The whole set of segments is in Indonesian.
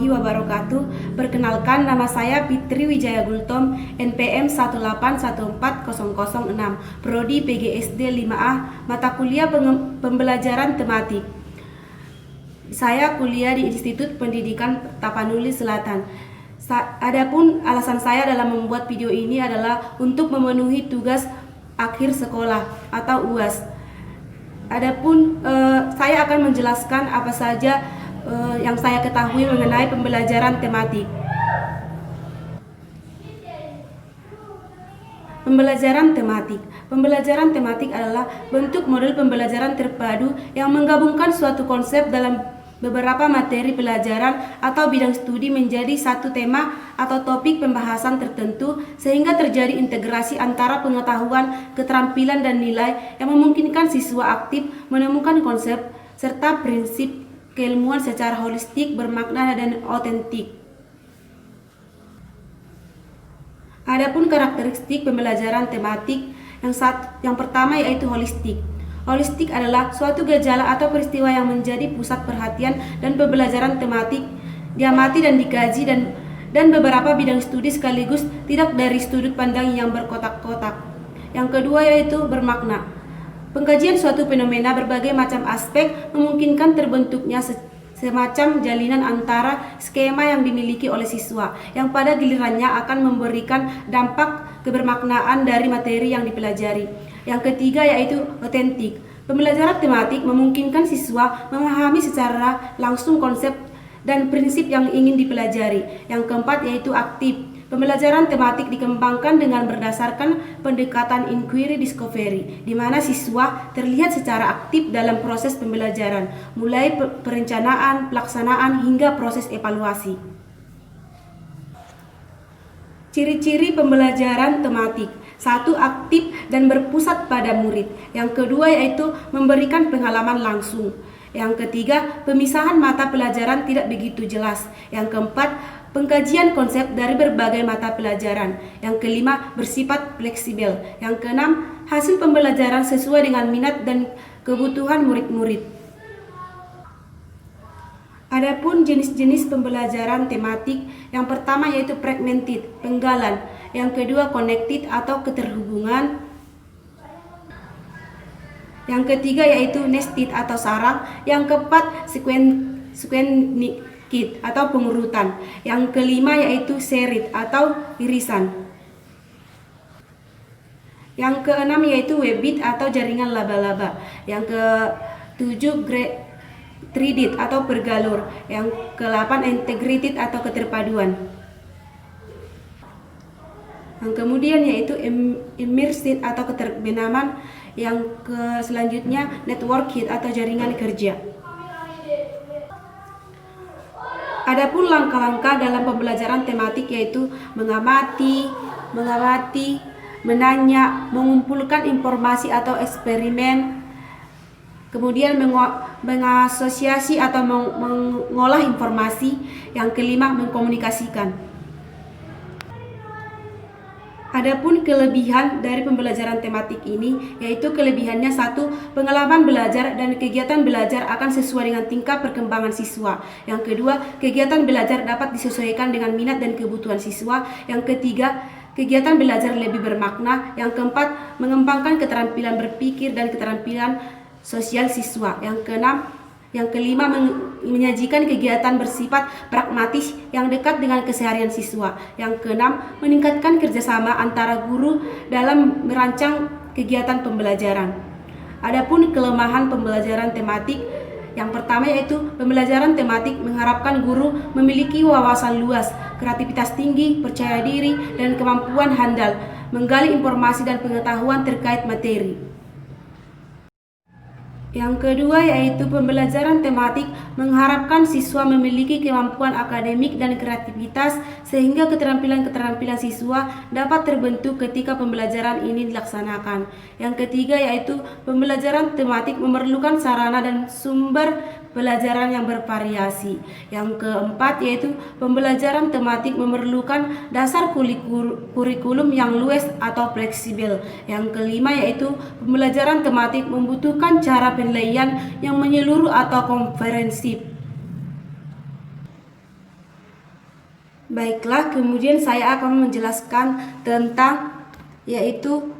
warahmatullahi wabarakatuh. Perkenalkan, nama saya Fitri Wijaya Gultom, NPM 1814006, Prodi PGSD 5A, mata kuliah pembelajaran tematik. Saya kuliah di Institut Pendidikan Tapanuli Selatan. Adapun alasan saya dalam membuat video ini adalah untuk memenuhi tugas akhir sekolah atau UAS. Adapun saya akan menjelaskan apa saja yang saya ketahui mengenai pembelajaran tematik. Pembelajaran tematik adalah bentuk model pembelajaran terpadu yang menggabungkan suatu konsep dalam beberapa materi pelajaran atau bidang studi menjadi satu tema atau topik pembahasan tertentu, sehingga terjadi integrasi antara pengetahuan, keterampilan, dan nilai yang memungkinkan siswa aktif menemukan konsep serta prinsip keilmuan secara holistik, bermakna, dan otentik. Adapun karakteristik pembelajaran tematik yang pertama yaitu holistik. Holistik adalah suatu gejala atau peristiwa yang menjadi pusat perhatian dan pembelajaran tematik, diamati dan dikaji dan beberapa bidang studi sekaligus, tidak dari sudut pandang yang berkotak-kotak. Yang kedua yaitu bermakna. Pengkajian suatu fenomena berbagai macam aspek memungkinkan terbentuknya semacam jalinan antara skema yang dimiliki oleh siswa, yang pada gilirannya akan memberikan dampak kebermaknaan dari materi yang dipelajari. Yang ketiga yaitu otentik. Pembelajaran tematik memungkinkan siswa memahami secara langsung konsep dan prinsip yang ingin dipelajari. Yang keempat yaitu aktif. Pembelajaran tematik dikembangkan dengan berdasarkan pendekatan inquiry discovery, di mana siswa terlihat secara aktif dalam proses pembelajaran, mulai perencanaan, pelaksanaan, hingga proses evaluasi. Ciri-ciri pembelajaran tematik. 1. Aktif dan berpusat pada murid. Yang kedua yaitu memberikan pengalaman langsung. Yang ketiga, pemisahan mata pelajaran tidak begitu jelas. Yang keempat, pengkajian konsep dari berbagai mata pelajaran. Yang kelima, bersifat fleksibel. Yang keenam, hasil pembelajaran sesuai dengan minat dan kebutuhan murid-murid. Adapun jenis-jenis pembelajaran tematik, yang pertama yaitu fragmented, penggalan. Yang kedua, connected atau keterhubungan. Yang ketiga yaitu nested atau sarang. Yang keempat, sequenced atau pengurutan. Yang kelima yaitu serif atau irisan. Yang keenam yaitu webbed atau jaringan laba-laba. Yang ketujuh threaded atau bergalur. Yang ke-8 integrated atau keterpaduan. Yang kemudian yaitu immersive atau keterbenaman. Yang selanjutnya networked atau jaringan kerja. Adapun langkah-langkah dalam pembelajaran tematik yaitu mengamati, menanya, mengumpulkan informasi atau eksperimen, kemudian mengasosiasi atau mengolah informasi. Yang kelima, mengkomunikasikan. Adapun kelebihan dari pembelajaran tematik ini yaitu kelebihannya 1. Pengalaman belajar dan kegiatan belajar akan sesuai dengan tingkat perkembangan siswa. Yang kedua, kegiatan belajar dapat disesuaikan dengan minat dan kebutuhan siswa. Yang ketiga, kegiatan belajar lebih bermakna. Yang keempat, mengembangkan keterampilan berpikir dan keterampilan sosial siswa. Yang kelima, menyajikan kegiatan bersifat pragmatis yang dekat dengan keseharian siswa. Yang keenam, meningkatkan kerjasama antara guru dalam merancang kegiatan pembelajaran. Adapun kelemahan pembelajaran tematik, yang pertama yaitu pembelajaran tematik mengharapkan guru memiliki wawasan luas, kreativitas tinggi, percaya diri, dan kemampuan handal menggali informasi dan pengetahuan terkait materi. Yang kedua yaitu pembelajaran tematik mengharapkan siswa memiliki kemampuan akademik dan kreativitas sehingga keterampilan-keterampilan siswa dapat terbentuk ketika pembelajaran ini dilaksanakan. Yang ketiga yaitu pembelajaran tematik memerlukan sarana dan sumber pelajaran yang bervariasi. Yang keempat yaitu pembelajaran tematik memerlukan dasar kurikulum yang luas atau fleksibel. Yang kelima yaitu pembelajaran tematik membutuhkan cara penilaian yang menyeluruh atau komprehensif. Baiklah, kemudian saya akan menjelaskan tentang yaitu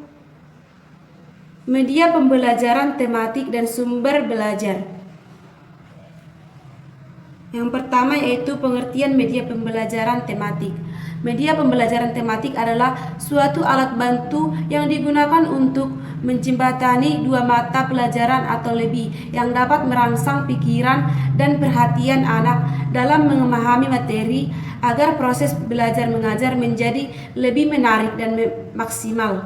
media pembelajaran tematik dan sumber belajar. Yang pertama yaitu pengertian media pembelajaran tematik. Media pembelajaran tematik adalah suatu alat bantu yang digunakan untuk menjembatani dua mata pelajaran atau lebih yang dapat merangsang pikiran dan perhatian anak dalam memahami materi agar proses belajar mengajar menjadi lebih menarik dan maksimal.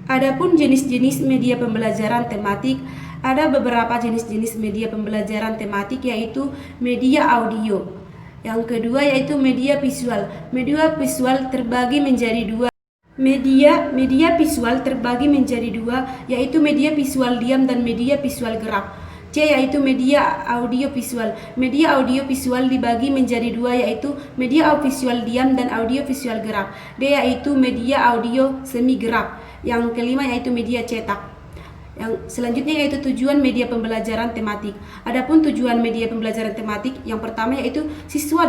Adapun jenis-jenis media pembelajaran tematik, ada beberapa jenis-jenis media pembelajaran tematik yaitu media audio. Yang kedua yaitu media visual. Media visual terbagi menjadi dua. Media visual terbagi menjadi dua yaitu media visual diam dan media visual gerak. C yaitu media audio visual. Media audio visual dibagi menjadi dua yaitu media visual diam dan audio visual gerak. D yaitu media audio semi gerak. Yang kelima yaitu media cetak. Yang selanjutnya yaitu tujuan media pembelajaran tematik. Adapun tujuan media pembelajaran tematik, yang pertama yaitu siswa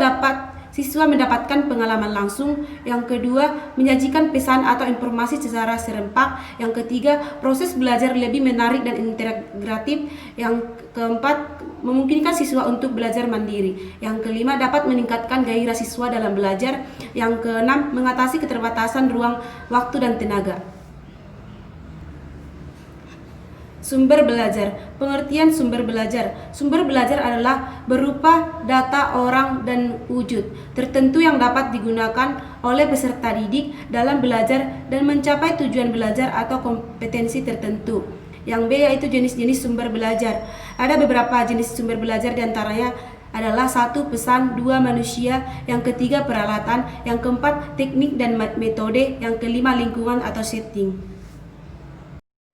mendapatkan pengalaman langsung. Yang kedua, menyajikan pesan atau informasi secara serempak. Yang ketiga, proses belajar lebih menarik dan integratif. Yang keempat, memungkinkan siswa untuk belajar mandiri. Yang kelima, dapat meningkatkan gairah siswa dalam belajar. Yang keenam, mengatasi keterbatasan ruang, waktu, dan tenaga. Sumber belajar. Pengertian sumber belajar. Sumber belajar adalah berupa data orang dan wujud tertentu yang dapat digunakan oleh peserta didik dalam belajar dan mencapai tujuan belajar atau kompetensi tertentu. Yang B yaitu jenis-jenis sumber belajar. Ada beberapa jenis sumber belajar diantaranya adalah 1. Pesan, 2. Manusia, yang ketiga peralatan, yang keempat teknik dan metode, yang kelima lingkungan atau setting.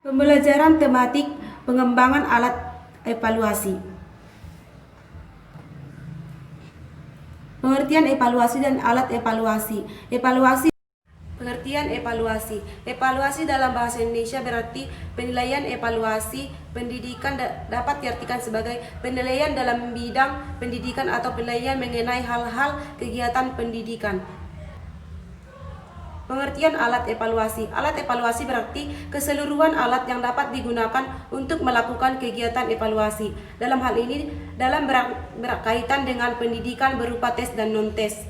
Pembelajaran tematik, pengembangan alat evaluasi. Pengertian evaluasi dan alat evaluasi. Pengertian evaluasi. Evaluasi dalam bahasa Indonesia berarti penilaian evaluasi pendidikan dapat diartikan sebagai penilaian dalam bidang pendidikan atau penilaian mengenai hal-hal kegiatan pendidikan. Pengertian alat evaluasi. Alat evaluasi berarti keseluruhan alat yang dapat digunakan untuk melakukan kegiatan evaluasi. Dalam hal ini berkaitan dengan pendidikan berupa tes dan non-tes.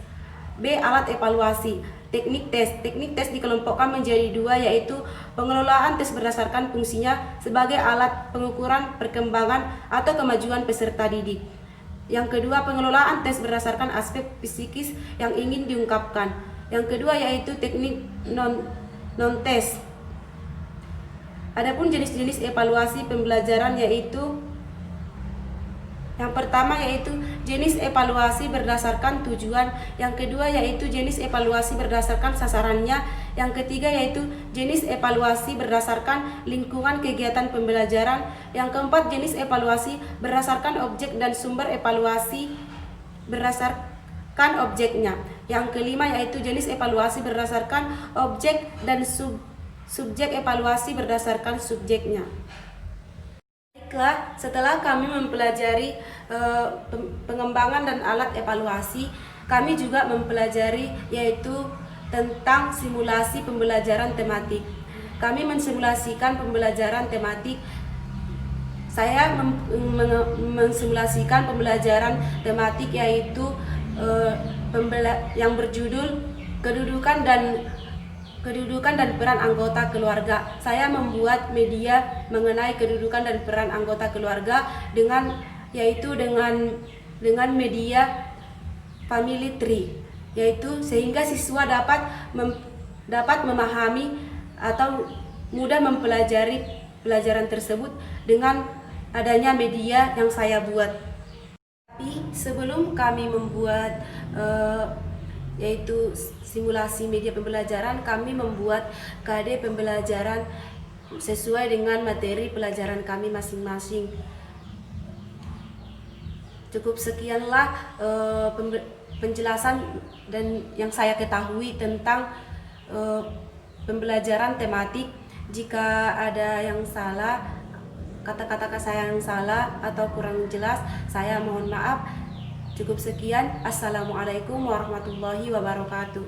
B. Alat evaluasi. Teknik tes. Teknik tes dikelompokkan menjadi dua yaitu pengelolaan tes berdasarkan fungsinya sebagai alat pengukuran perkembangan atau kemajuan peserta didik. Yang kedua, pengelolaan tes berdasarkan aspek psikis yang ingin diungkapkan. Yang kedua yaitu teknik non-tes. Adapun jenis-jenis evaluasi pembelajaran yaitu yang pertama yaitu jenis evaluasi berdasarkan tujuan, yang kedua yaitu jenis evaluasi berdasarkan sasarannya, yang ketiga yaitu jenis evaluasi berdasarkan lingkungan kegiatan pembelajaran, yang keempat jenis evaluasi berdasarkan objek dan sumber evaluasi berdasarkan objeknya. Yang kelima yaitu jenis evaluasi berdasarkan objek dan subjek evaluasi berdasarkan subjeknya. Baiklah, setelah kami mempelajari pengembangan dan alat evaluasi, kami juga mempelajari yaitu tentang simulasi pembelajaran tematik. Kami mensimulasikan pembelajaran tematik. Saya mensimulasikan pembelajaran tematik yaitu yang berjudul kedudukan dan peran anggota keluarga. Saya membuat media mengenai kedudukan dan peran anggota keluarga dengan media family tree, yaitu sehingga siswa dapat memahami atau mudah mempelajari pelajaran tersebut dengan adanya media yang saya buat. Tapi sebelum kami membuat yaitu simulasi media pembelajaran, kami membuat KD pembelajaran sesuai dengan materi pelajaran kami masing-masing. Cukup sekianlah penjelasan dan yang saya ketahui tentang pembelajaran tematik. Jika ada yang salah, kata-kata saya yang salah atau kurang jelas, saya mohon maaf. Cukup sekian. Assalamualaikum warahmatullahi wabarakatuh.